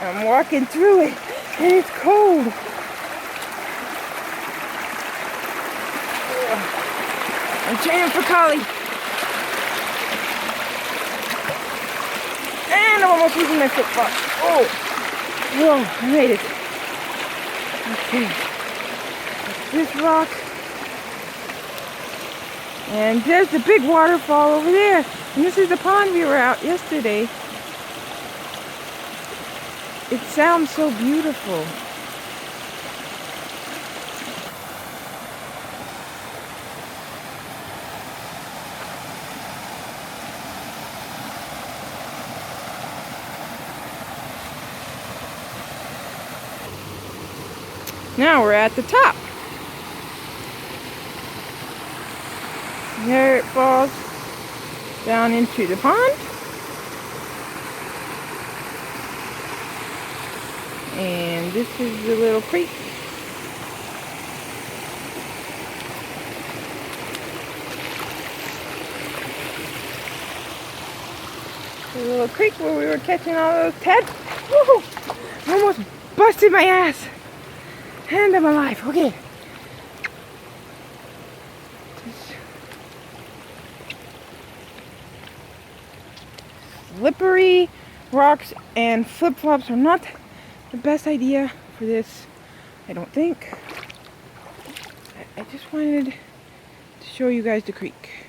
I'm walking through it, and it's cold. I'm training for Collie. And I'm almost losing my flip-flop. Oh! Whoa, I made it. Okay. This rock. And there's the big waterfall over there. And this is the pond we were out yesterday. It sounds so beautiful. Now we're at the top. There it falls down into the pond. And this is the little creek. The little creek where we were catching all those Ted. Woo! I almost busted my ass. And I'm alive. Okay. Slippery rocks and flip-flops are not the best idea for this, I don't think. I just wanted to show you guys the creek.